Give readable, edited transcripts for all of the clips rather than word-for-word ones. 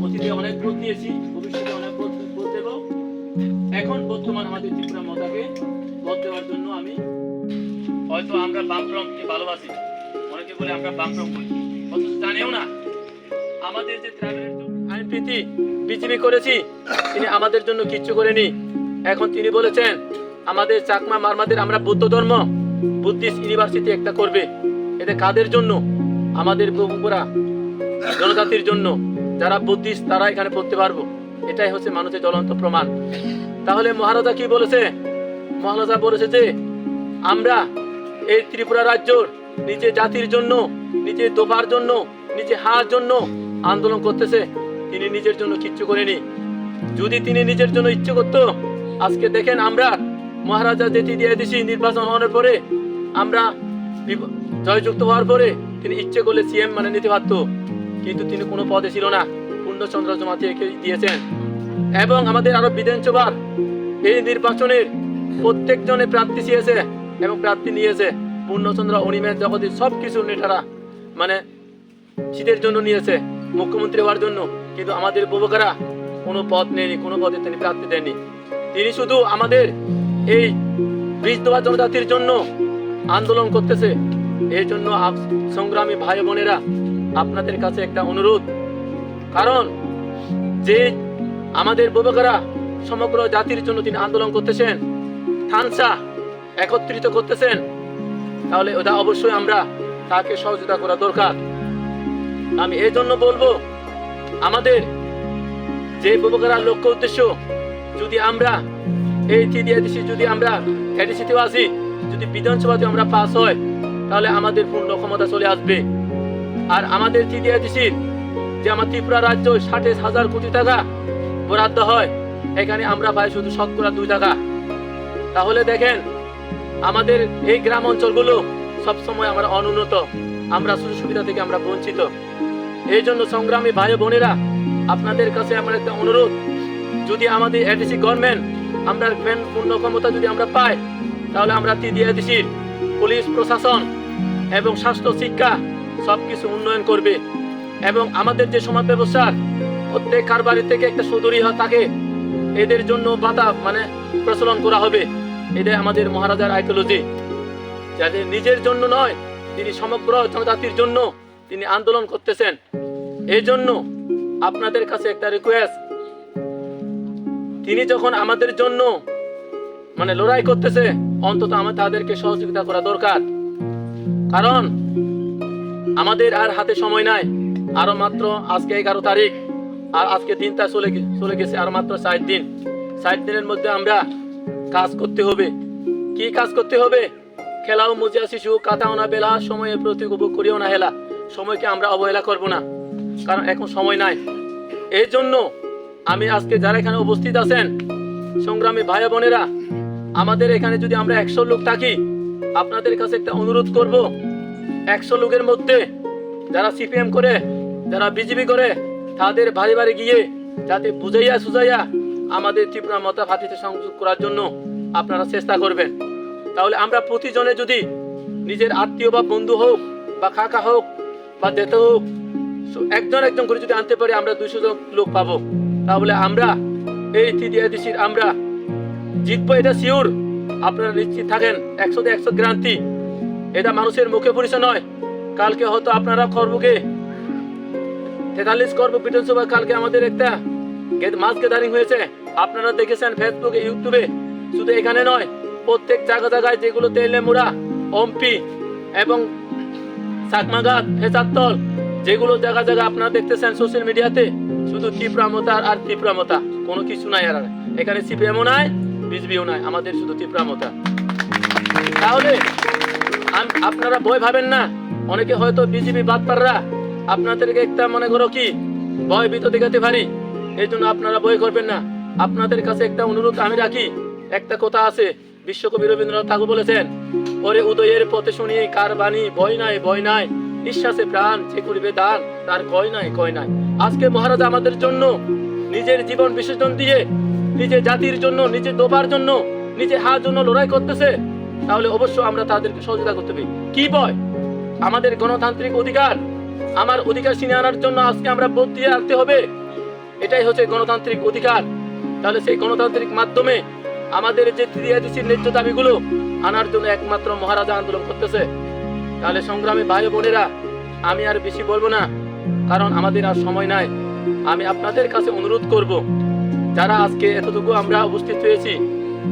অতীতে অনেক ভোট দিয়েছি, ভবিষ্যতে অনেক ভোট দেব। এখন বর্তমান আমাদের ত্রিপুরা মাতাকে ভোট দেওয়ার জন্য আমি হয়তো আমরা বামফ্রন্টকে ভালোবাসি, অনেকে বলে আমরা বামফ্রন্ট করি, অথচ জানেও না আমাদের যে ট্রাভেলের জন্য আইন প্রীতি বিজেপি করেছি, তিনি আমাদের জন্য কিচ্ছু করেনি। এখন তিনি বলেছেন আমাদের চাকমা মারমাদের আমরা বৌদ্ধ ধর্ম বুদ্ধিস্ট ইউনিভার্সিটি একটা করবে। এটা কাদের জন্য? আমাদের বগুড়া জনজাতির জন্য, যারা বুদ্ধিস্ট তারা এখানে পড়তে পারবো। এটাই হচ্ছে মানুষের জ্বলন্ত প্রমাণ। তাহলে মহারাজা কি বলেছে? মহারাজা বলেছে যে আমরা এই ত্রিপুরা রাজ্যর নিজের জাতির জন্য, নিজের দোপার জন্য, নিজের হার জন্য আন্দোলন করতেছে। তিনি নিজের জন্য কিচ্ছু করেনি। যদি তিনি নিজের জন্য ইচ্ছে করতো, আজকে দেখেন আমরা মহারাজা যেটি দিয়ে দিছি নির্বাচন হওয়ার পরে, আমরা জয়যুক্ত হওয়ার পরে তিনি ইচ্ছে করলে সিএম মানে নিতে পারতো, কিন্তু তিনি কোনো পদে ছিল না। পূর্ণচন্দ্র জমাতিয়াকে দিয়েছেন। এবং আমাদের আরো বিধানসভার এই নির্বাচনের প্রত্যেকজনে প্রার্থী চেয়েছে এবং প্রার্থী নিয়েছে। পূর্ণচন্দ্র অনিমেষ জগতে সবকিছু নেতারা মানে শীতের জন্য নিয়েছে, মুখ্যমন্ত্রী হওয়ার জন্য, কিন্তু আমাদের যুবকেরা কোনো পদ নেয়নি, কোনো পদে তিনি প্রার্থী দেননি। তিনি শুধু আমাদের এই বীজদোয়া জনজাতির জন্য আন্দোলন করতেছে। এই জন্য সংগ্রামী ভাই বোনেরা, আপনাদের কাছে একটা অনুরোধ, কারণ যে আমাদের যুবকেরা সমগ্র জাতির জন্য তিনি আন্দোলন করতেছেন, থানসা একত্রিত করতেছেন, তাহলে ওটা অবশ্যই আমরা তাকে সহযোগিতা করা দরকার। আমি এই জন্য বলবো, আমাদের যে যুবকেরা লক্ষ্য উদ্দেশ্য, যদি আমরা এই টিডিআইডিসি যদি আমরা এডিসিতেও আসি, যদি বিধানসভাতে আমরা পাস হয়, তাহলে আমাদের পূর্ণ ক্ষমতা চলে আসবে। আর আমাদের টিডিআইডিসির যে আমার ত্রিপুরা রাজ্য 60,000 কোটি টাকা বরাদ্দ হয়, এখানে আমরা পাই শুধু 2 টাকা। তাহলে দেখেন আমাদের এই গ্রাম অঞ্চলগুলো সবসময় আমরা অনুন্নত, আমরা সুযোগ সুবিধা থেকে আমরা বঞ্চিত। এই জন্য সংগ্রামী ভাই বোনেরা, আপনাদের কাছে আমার একটা অনুরোধ, যদি আমাদের এডিসি গভর্নমেন্ট আমরা পূর্ণ ক্ষমতা যদি আমরা পাই, তাহলে আমরা টিডিআইডিসির পুলিশ প্রশাসন এবং স্বাস্থ্য শিক্ষা সবকিছু উন্নয়ন করবে। এবং আমাদের যে সমাজ ব্যবস্থার প্রত্যেক কারবারি থেকে একটা সুদূরী থাকে, এদের জন্য ভাতা মানে প্রচলন করা হবে। এটাই আমাদের মহারাজার আইডিওলজি, যাদের নিজের জন্য নয়, তিনি সমগ্র জনজাতির জন্য তিনি আন্দোলন করতেছেন। এই জন্য আপনাদের কাছে একটা রিকোয়েস্ট, তিনি যখন আমাদের জন্য মানে লড়াই করতেছে, অন্তত আমাদের তাদেরকে সহযোগিতা করা দরকার। কারণ আমাদের আর হাতে সময় নাই, আরো মাত্র আজকে 11 তারিখ, আর আজকে দিনটা চলে গেছে, আর মাত্র 60 দিন। 60 দিনের মধ্যে আমরা কাজ করতে হবে। কি কাজ করতে হবে? খেলাও মুজিয়া শিশু, কাটাও না বেলা, সময়ের প্রতি উপভোগ করিও না হেলা। সময়কে আমরা অবহেলা করব না, কারণ এখন সময় নাই। এই জন্য আমি আজকে যারা এখানে উপস্থিত আছেন, সংগ্রামী ভাই বোনেরা, আমাদের এখানে যদি আমরা 100 লোক থাকি, আপনাদের কাছে একটা অনুরোধ করব, 100 লোকের মধ্যে যারা সিপিএম করে, যারা বিজেপি করে, তাদের বাড়ি বাড়ি গিয়ে যাতে বুঝাইয়া সুঝাইয়া আমাদের ত্রিপুরা মাতা ভাতিতে সংযোগ করার জন্য আপনারা চেষ্টা করবেন। তাহলে আমরা প্রতিজনে যদি নিজের আত্মীয় বা বন্ধু হোক বা কাকা হোক বা দেতা হোক, একজন করে যদি আনতে পারি, আমরা 200 লোক পাবো। তাহলে আমরা এই টিডিআইডিসির আমরা জিতবো, এটা শিওর। আপনারা নিশ্চিত থাকেন, 100 100 গ্যারান্টি। এটা মানুষের মুখে পরিচয় নয়। কালকে হয়তো আপনারা করবকে 43 করবো বিধানসভা, কালকে আমাদের একটা মাস গ্যাদারিং হয়েছে, আপনারা দেখেছেন ফেসবুকে, ইউটিউবে। শুধু এখানে নয়, প্রত্যেক জায়গায় যেগুলো তেলেমুড়া, অম্পি এবং চাকমাঘাট, ফেসারতল, যেগুলো জায়গা আপনারা দেখতেছেন সোশ্যাল মিডিয়াতে, শুধু ত্রিপুরা মাতা আর ত্রিপুরা মাতা, কোনো কিছু নাই। আর এখানে সিপিএমও নাই, বিজেপিও নাই, আমাদের শুধু ত্রিপুরা মাতা। তাহলে আপনারা ভয় ভাবেন না। অনেকে হয়তো বিজেপি বাদপাররা আপনাদেরকে একটা মনে করো কি ভয় ভীত দেখাতে পারি, এই জন্য আপনারা ভয় করবেন না। আপনাদের কাছে একটা অনুরোধ আমি রাখি, একটা কথা আছে, বিশ্বকবি রবীন্দ্রনাথ ঠাকুর বলেছেন, ওরে উদয়ের পথে শুনি কার বাণী, ভয় নাই, নিঃশ্বাসে প্রাণ যে করিবে দান, তার কয় নাই। আজকে মহারাজা আমাদের জন্য নিজের জীবন বিসর্জন দিয়ে নিজের জাতির জন্য, নিজের দোবার জন্য, নিজের হার জন্য লড়াই করতেছে। তাহলে অবশ্যই আমরা তাদেরকে সহযোগিতা করতে হবে। কি বয় আমাদের গণতান্ত্রিক অধিকার, আমার অধিকার ছিনিয়ে আনার জন্য আজকে আমরা ভোট দিয়ে আনতে হবে, এটাই হচ্ছে গণতান্ত্রিক অধিকার। তাহলে সেই গণতান্ত্রিক মাধ্যমে আমাদের যে ত্রিয়াদিসির ন্যায্য দাবিগুলো আনার জন্য একমাত্র মহারাজা আন্দোলন করতেছে। তাহলে সংগ্রামী ভাই বোনেরা, আমি আর বেশি বলবো না, কারণ আমাদের আর সময় নাই। আমি আপনাদের কাছে অনুরোধ করব, যারা আজকে এতটুকু আমরা উপস্থিত হয়েছি,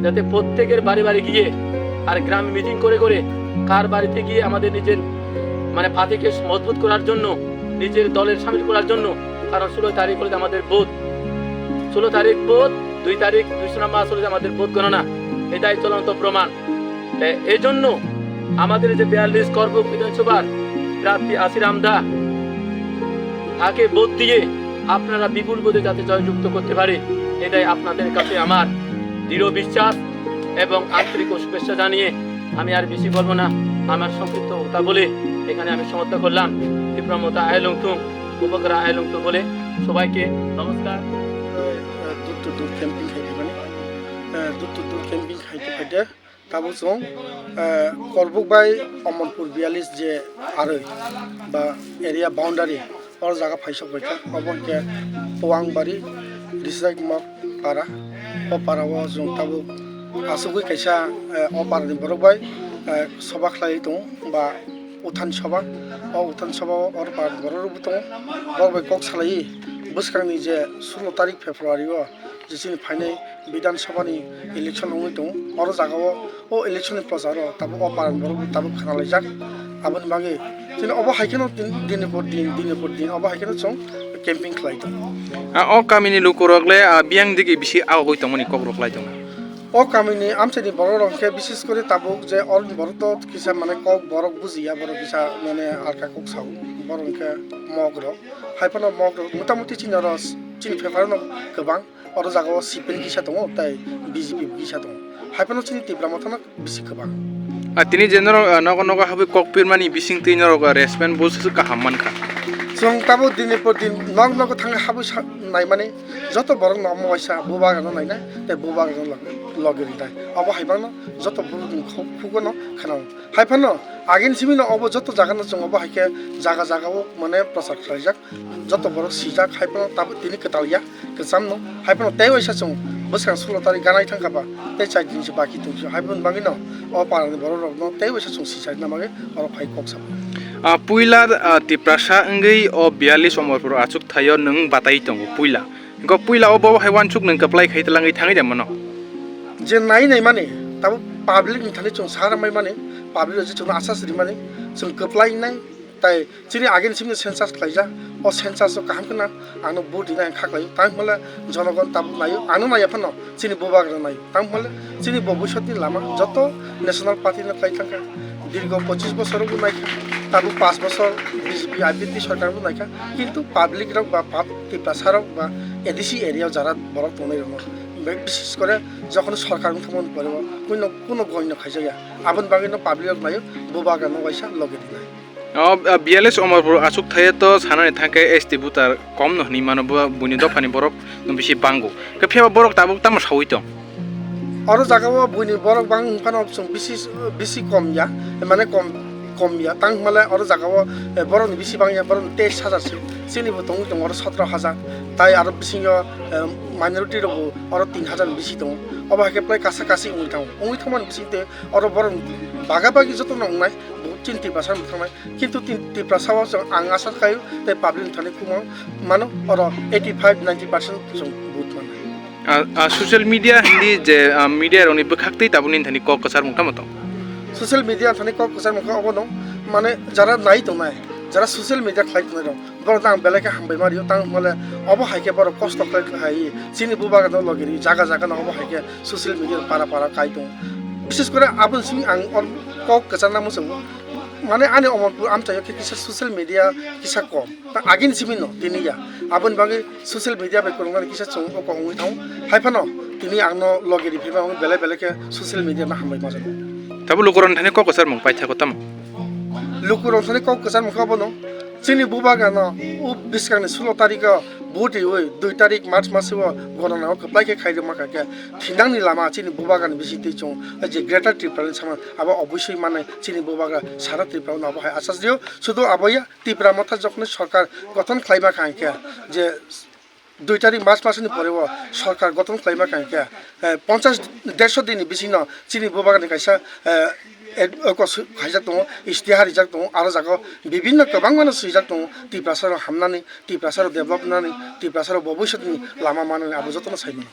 যাতে প্রত্যেকের বাড়ি বাড়ি গিয়ে আর গ্রামে মিটিং করে করে কার বাড়িতে গিয়ে আমাদের নিজের পার্টিকে মজবুত করার জন্য, নিজের দলের সামিল করার জন্য। কারণ 16 তারিখ হলে আমাদের ভোট, 16 তারিখ ভোট, 2 তারিখ 2 নম্বর আসলে আমাদের ভোট গণনা, এটাই চলন্ত প্রমাণ। এই জন্য আমাদের যে 42 করবুক বিধানসভার প্রার্থী আসির আমদা, তাকে ভোট দিয়ে আপনারা বিপুল ভোটে যাতে জয়যুক্ত করতে পারে, এটাই আপনাদের কাছে আমার দৃঢ় বিশ্বাস এবং আন্তরিক শুভেচ্ছা জানিয়ে আমি আর বেশি বলবো না। আমার সংক্ষিপ্ত কথা বলে এখানে আমি সমাপ্ত করলাম। তীব্রমতা আয়লংথুং উপগ্রা আয়লংথু বলে সবাইকে নমস্কার। দূর ক্যাম্পিং খাইতে মানে দূর ক্যাম্পিং খাইতে ফাইতে তাবো সং করবুক বাই অমরপুর 42 যে আরে বা এরিয়া বাউন্ডারি और जगह फाइसक बैठा अब के पवांगबारी रिसाइक मक पारा ओ पारा वो जों ताबो आसुगै कैसा ओ पारा नि बरबाय सभा खलाय दं बा उथान सभा और पारा बररबो दं बरबाय कक सालाय बोसखांनि जे 16 तारिख फेब्रुवारि ओ जिसिनि फाइनाल विधानसभानि इलेक्शन होय दं और जगह ओ इलेक्शन प्रचार ताबो ओ पारा बरबो ताबो खानालाय जाक आबन बागे दिन अब हाइकेनो दिन पर दिन अब हाइकेनो सं कैंपिंग खलायदों ओ कामिनि लुकुरगले बियां दिगि बिसि आवगै तमनि कग्र खलायदों ओ कामिनि आमसेनि बर रंखे विशेष करे ताबुक जे और बर तो किसा माने कक बरक बुजिया बर किसा माने आरका कक साउ बरंखे मग्र हाइफानो मग्र मोटामोटी चिनरस चिन पेपारनो गोबां और जागाव सिपिन किसा दङ ताइ बीजेपी किसा दङ हाइफानो चिनि तिब्रामथना बिसि गोबां তিনি যেনৰ নগনগা হবে ককপিৰ মানি বিসিং তিনৰ ৰেসপেন্ড বলছ কাহামান খা जों ताबो दिन पर दिन नग नग थांगे हाबो नाय माने जत बर न मयसा बुबा गन नायना ते बुबा गन लगेरि दाय अब हाइबान जत बर दिन खुगन खाना हाइफान आगिन सिमिन अब जत जागा न जों अब हाइके जागा जागाओ माने प्रसार खालायजाक जत बर सिजा हाइफान ताबो तिनि कतालिया केसाम न हाइफान तै वयसा जों बोसखां 16 तारिख गानाय थांखाबा तै चाइ दिन से बाकी दं हाइफान बाङि न अ पारानि बर रग न तै वयसा जों सिजा नामागे और फाइ कक्सा पुइला तिप्रासा अंगै ओ 42 समरफोर आचुक थायो नों बाताय दङ पुइला गो पुइला अब हाइवान चुक नों कप्लाय खैतलाङै थाङै देमन जे नाय माने ताबो पाब्लिक नि थाने जों सारामाय माने पाब्लिक जे जों आसासरि माने जों कप्लाय नाय ताइ जिनि आगेन सिमनि सेन्सास खालायजा अ सेन्सास काहाम कना आनो बडि नाय खाख्लाय तां मला जनगण ताबो नायो आनो नाय फन जिनि बोबाग्र नाय तां मला जिनि भबिष्यतनि लामा जत नेशनल पार्टी न खाय थांका दीर्घ 25 বছরও নাইকা তাবো 5 বছর বিজেপি আইপিপি সরকারও নাইকা কিন্তু পাবলিক রক বা পাবলিক প্রচারক বা এডিসি এরিয়াও যারা বড় তনে রং বিশেষ করে যখন সরকার খামন পড়ব কোনো গণ্য খাইজায়া আবন বাগিনো পাবলিক নাইও বুবাগানো বাইসা লগে দিনাই 42 অমরপুর আচুক থায়ে তো সানানি থাকে এসটি বুতার কম নহনি মানব বুনি দফানি বরক বেশি বাঙ্গো কে ফেবা বরক তাবো তাম সাউই দं और जगह बुनी बरक बांग फान जों बिसि कम या माने कम या तां माले और जगह बरन बिसि बांग या बरन 23,000 सिनिबो दं दं और 17,000 ताइ आरो बिसिङ माइनरिटी रबो और 3,000 बिसि दं अब हाके प्लाय कासा कासी उइ थामान बिसिते और बरन बागा बागी जत नंनाय चिन्ति भाषा थांनाय किन्तु चिन्ति भाषाव जों आं आसा खायो ते पाब्लिक थाने कुमा मानो और 85-90% जों बुथ माने सोशल मीडिया हिंदी जे मीडिया रोनि बखाक्तै ताबुनि थानि क कसार मुखा मत सोशल मीडिया थानि क कसार मुखा अब दं माने जरा नाय दं नाय जरा सोशल मीडिया खाइ दं दं बर दां बेलेके हामबाय मारियो तां माले अब हाइके बर कष्ट खाइ हाइ सिनि बुबागा दं लगेरि जागा जागा न अब हाइके सोशल मीडिया पारा काइ दं विशेष करे आबन सिं आं और क कसार नाम सं माने आने अमरपुर आमचायो कि किसा सोशल मीडिया किसा कम ता आगिन सिमिनो तिनिया आबन बागे सोशल मीडिया बे करंगा किसा चों को उइ थाउ हाइफानो तिनि आंनो लगेरि फेबा बेले बेलेके सोशल मीडिया मा हामबाय माजो ताबो लुकुरन थाने क कसार मं पाइथा कतम लुकुरन थाने क कसार मं खाबनो जोंनि बुबागानो बिसगांनि 16 तारिखआव बुटि 2 तारिख मार्च मासआव गणनाव कप्लाइके खायदो माखाके थिनांनि लामा जोंनि बुबागानि बिसि दैजों जे ग्रेटार त्रिपुरानि सामा आबा अबশ্যই মানে जोंनि बुबागा सारा त्रिपुरा नाव हाय आसास दियो শুধু আবয়া त्रिपुरा मथा যখন সরকার গঠন খাইবা খাইকে যে 2 तारिख मार्च मासनि परेव सरकार गठन खालामबा खायके 50-150 दिननि बिसिनो जोंनि बुबागानि खायसा खायजाक दङ इस्तिहार रिजाक दङ आरो जागाव বিভিন্ন गोबां माने सुइजाक दङ त्रिपुरासाराव हामनानै त्रिपुरासाराव डेभेलप होनानै त्रिपुरासाराव भबिष्यतनि लामा माने आबो जतन सायमोन